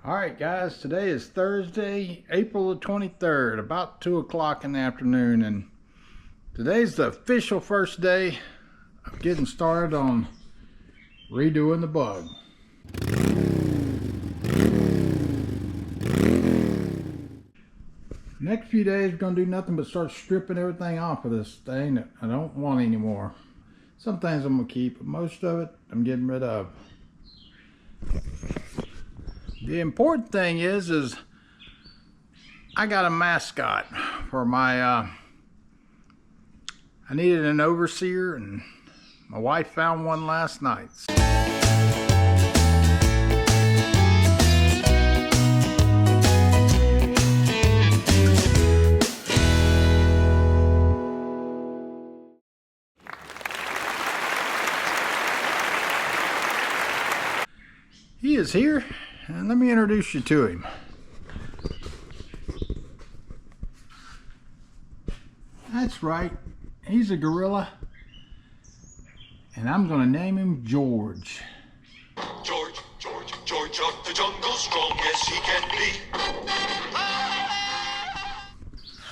Alright guys, today is Thursday, April the 23rd, about 2 o'clock in the afternoon, and today's the official first day of getting started on redoing the bug. Next few days we're going to do nothing but start stripping everything off of this thing that I don't want anymore. Some things I'm going to keep, but most of it I'm getting rid of. The important thing is I got a mascot for my, I needed an overseer, and my wife found one last night. He is here, and let me introduce you to him. That's right, he's a gorilla, and I'm gonna name him George. George of the jungle, strong as he can be.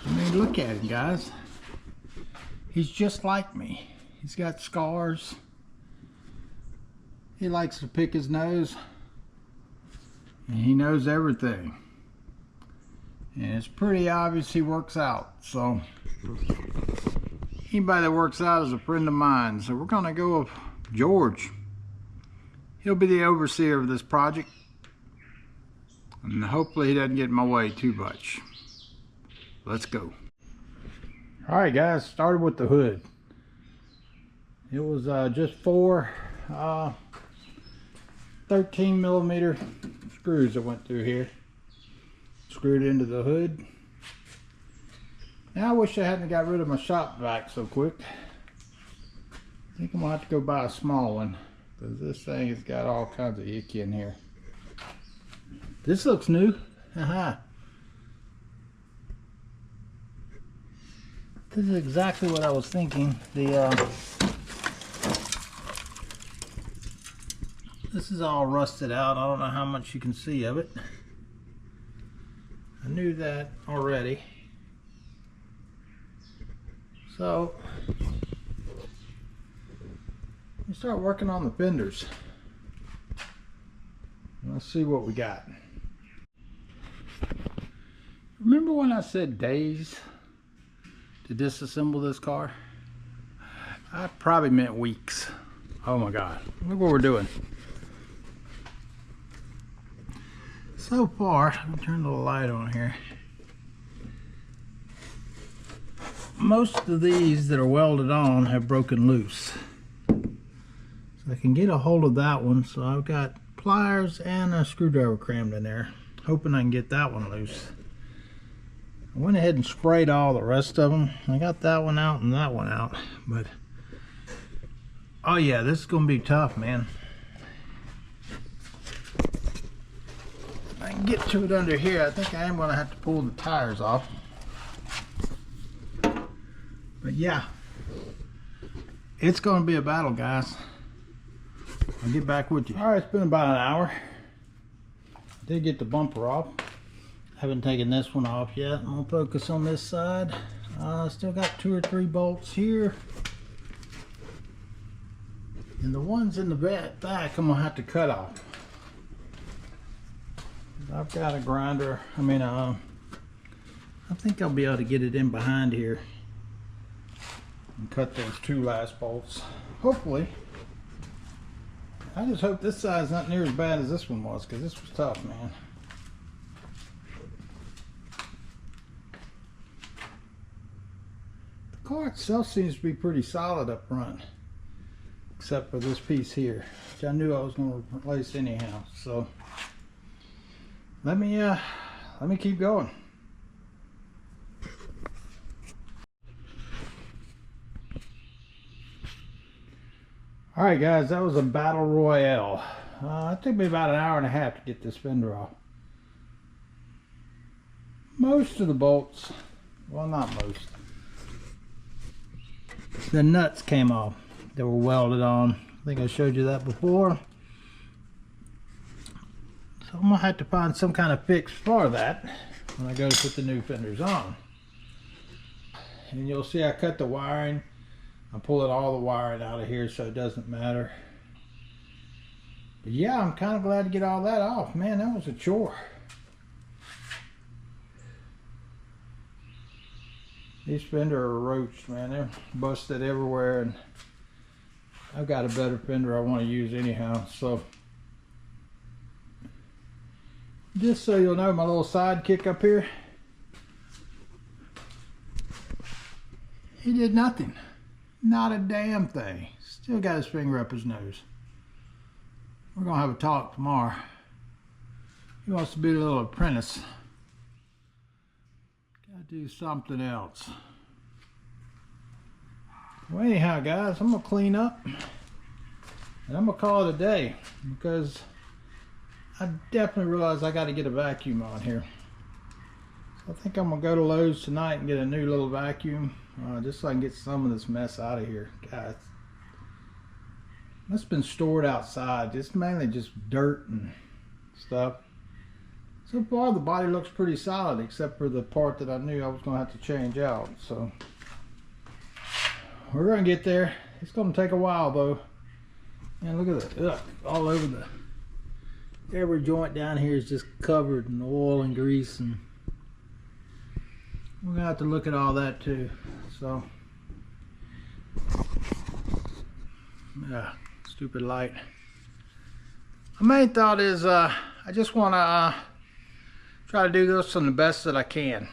I mean, look at him, guys. He's just like me. He's got scars. He likes to pick his nose. And he knows everything. And it's pretty obvious he works out. So anybody that works out is a friend of mine. So we're gonna go with George. He'll be the overseer of this project. And hopefully he doesn't get in my way too much. Let's go. Alright guys, started with the hood. It was just four 13mm screws that went through here. Screwed into the hood. Now I wish I hadn't got rid of my shop vac so quick. I think I'm gonna have to go buy a small one, because this thing has got all kinds of ick in here. This looks new. Haha. This is exactly what I was thinking. This is all rusted out. I don't know how much you can see of it. I knew that already. So, we start working on the fenders. Let's see what we got. Remember when I said days to disassemble this car? I probably meant weeks. Oh my God, look what we're doing. So far, let me turn the light on here. Most of these that are welded on have broken loose. So I can get a hold of that one. So I've got pliers and a screwdriver crammed in there, hoping I can get that one loose. I went ahead and sprayed all the rest of them. I got that one out and that one out, but oh yeah, this is gonna be tough, man. I can get to it under here. I think I am going to have to pull the tires off. But yeah, it's going to be a battle, guys. I'll get back with you. Alright, it's been about an hour. I did get the bumper off. Haven't taken this one off yet. I'm going to focus on this side. Still got 2 or 3 bolts here. And the ones in the back I'm going to have to cut off. I've got a grinder. I think I'll be able to get it in behind here and cut those 2 last bolts. Hopefully. I just hope this side's not near as bad as this one was, because this was tough, man. The car itself seems to be pretty solid up front, except for this piece here, which I knew I was going to replace anyhow. So let me keep going. Alright guys, that was a battle royale. It took me about an hour and a half to get this fender off. Most of the bolts, well, not most, the nuts came off that were welded on. I think I showed you that before. I'm gonna have to find some kind of fix for that when I go to put the new fenders on. And you'll see I cut the wiring. I'm pulling all the wiring out of here so it doesn't matter. But yeah, I'm kind of glad to get all that off. Man, that was a chore. These fenders are roached, man. They're busted everywhere, and I've got a better fender I want to use anyhow. So just so you'll know, my little sidekick up here, he did nothing. Not a damn thing. Still got his finger up his nose. We're gonna have a talk tomorrow. He wants to be a little apprentice. Gotta do something else. Well, anyhow, guys, I'm gonna clean up and I'm gonna call it a day because I definitely realize I got to get a vacuum on here. So I think I'm gonna go to Lowe's tonight and get a new little vacuum, just so I can get some of this mess out of here. Guys, it's been stored outside. It's mainly just dirt and stuff. So far the body looks pretty solid, except for the part that I knew I was gonna have to change out. So we're gonna get there. It's gonna take a while though. And look at that, all over the, every joint down here is just covered in oil and grease, and we're gonna have to look at all that too. So yeah, stupid light. My main thought is I just want to try to do this on the best that I can.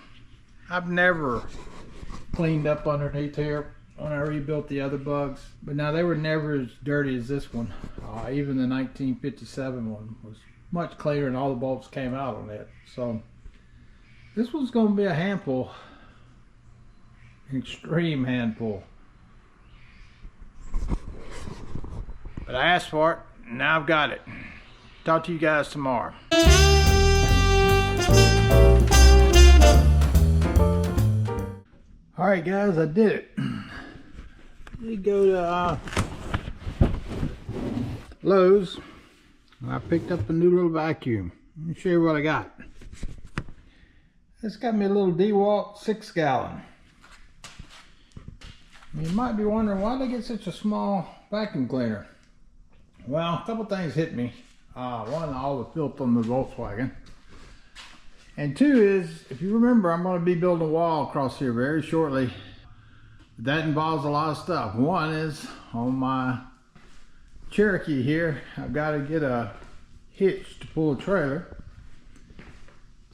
I've never cleaned up underneath here when I rebuilt the other bugs, but now they were never as dirty as this one. Even the 1957 one was much cleaner, and all the bolts came out on it. So this one's going to be a handful, an extreme handful. But I asked for it, and now I've got it. Talk to you guys tomorrow. Alright guys, I did it. We go to Lowe's. I picked up a new little vacuum. Let me show you what I got. It's got me a little DeWalt 6-gallon. You might be wondering, why did I get such a small vacuum cleaner? Well, a couple things hit me. One, all the filth on the Volkswagen. And two is, if you remember, I'm going to be building a wall across here very shortly. That involves a lot of stuff. One is on my Cherokee here, I've got to get a hitch to pull a trailer.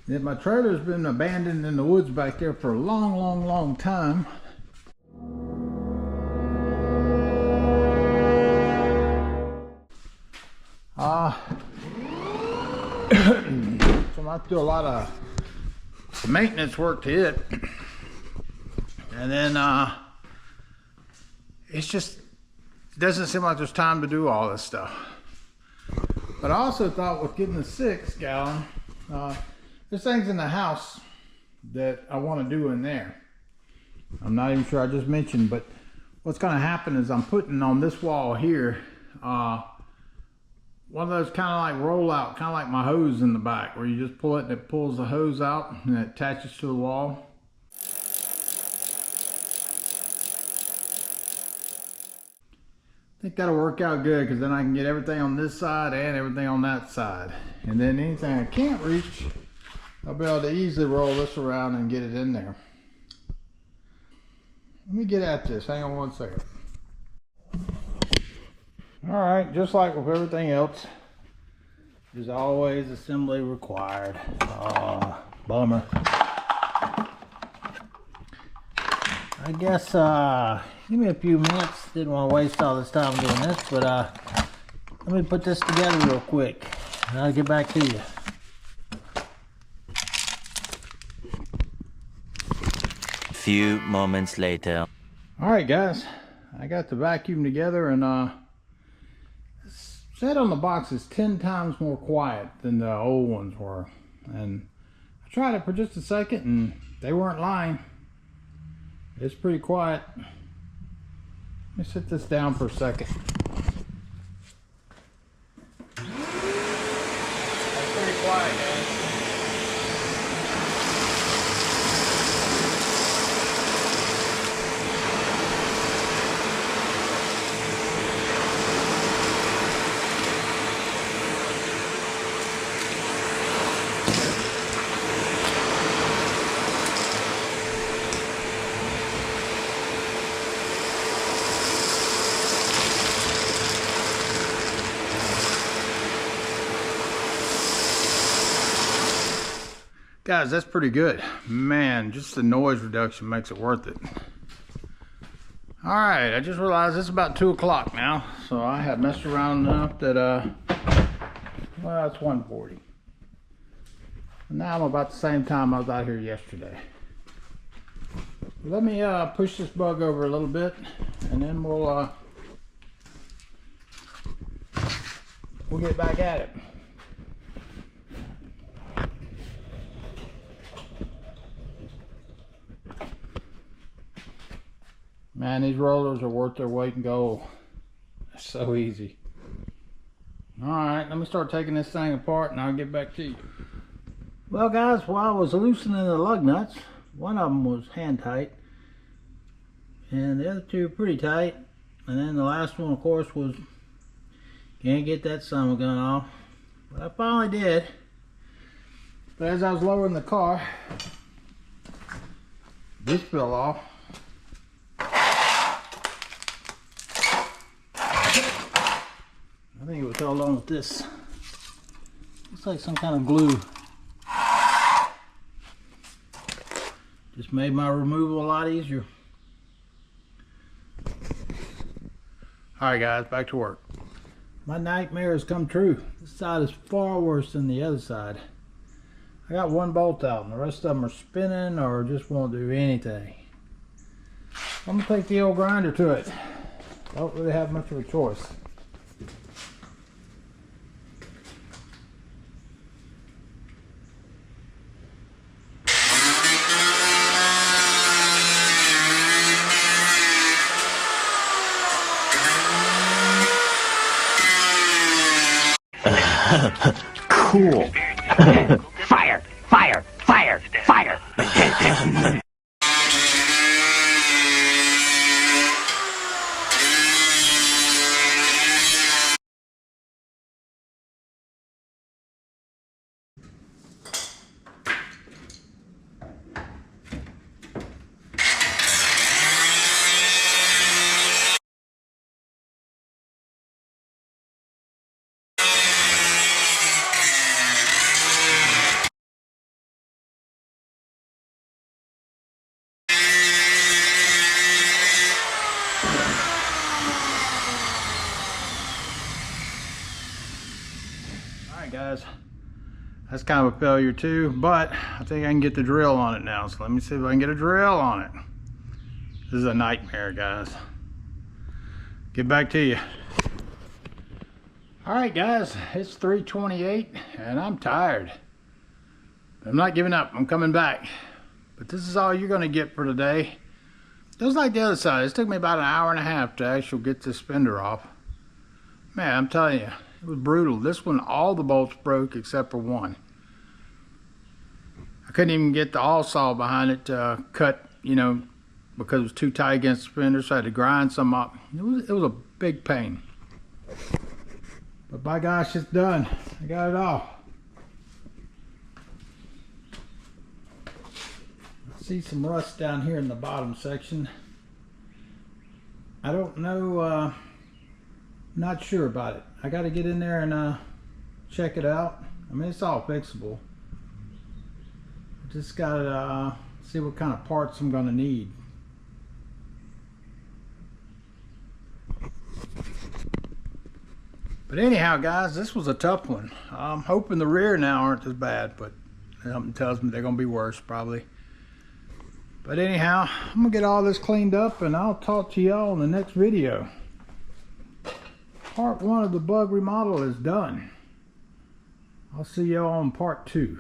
Then my trailer's been abandoned in the woods back there for a long time. So I have to do a lot of maintenance work to it, and then it doesn't seem like there's time to do all this stuff. But I also thought with getting the 6-gallon, there's things in the house that I want to do in there. I'm not even sure I just mentioned, but what's going to happen is I'm putting on this wall here one of those kind of like roll out, kind of like my hose in the back, where you just pull it and it pulls the hose out and it attaches to the wall. I think that'll work out good, because then I can get everything on this side and everything on that side. And then anything I can't reach, I'll be able to easily roll this around and get it in there. Let me get at this. Hang on one second. Alright, just like with everything else, there's always assembly required. Bummer. I guess, give me a few minutes. Didn't want to waste all this time doing this, but let me put this together real quick, and I'll get back to you. A few moments later. Alright guys, I got the vacuum together, and said on the box is 10 times more quiet than the old ones were. And I tried it for just a second and they weren't lying. It's pretty quiet. Let me set this down for a second. That's pretty quiet, guys. Guys, that's pretty good. Man, just the noise reduction makes it worth it. All right, I just realized it's about 2 o'clock now, so I have messed around enough that, well, it's 1:40. Now I'm about the same time I was out here yesterday. Let me push this bug over a little bit, and then we'll get back at it. Man, these rollers are worth their weight in gold. They're so easy. Alright, let me start taking this thing apart and I'll get back to you. Well guys, while I was loosening the lug nuts, one of them was hand tight and the other two were pretty tight, and then the last one of course was, can't get that son of a gun off, but I finally did. But as I was lowering the car, this fell off. I think it was held on with this. Looks like some kind of glue. Just made my removal a lot easier. Alright guys, back to work. My nightmare has come true. This side is far worse than the other side. I got one bolt out and the rest of them are spinning or just won't do anything. I'm gonna take the old grinder to it. Don't really have much of a choice. Cool. Fire! Fire! Fire! Fire! Guys, that's kind of a failure too, but I think I can get the drill on it now, so let me see if I can get a drill on it. This is a nightmare, guys. Get back to you. All right guys, it's 3:28 and I'm tired. I'm not giving up, I'm coming back, but this is all you're going to get for today. Just like the other side, it took me about an hour and a half to actually get this fender off. Man, I'm telling you, it was brutal. This one, all the bolts broke except for one. I couldn't even get the all saw behind it to cut, you know, because it was too tight against the fender, so I had to grind some up. It was a big pain. But by gosh, it's done. I got it off. I see some rust down here in the bottom section. I don't know, not sure about it. I got to get in there and check it out. I mean, it's all fixable. Just got to see what kind of parts I'm going to need. But anyhow, guys, this was a tough one. I'm hoping the rear now aren't as bad, but something tells me they're going to be worse probably. But anyhow, I'm going to get all this cleaned up and I'll talk to y'all in the next video. Part 1 of the bug remodel is done. I'll see y'all on part 2.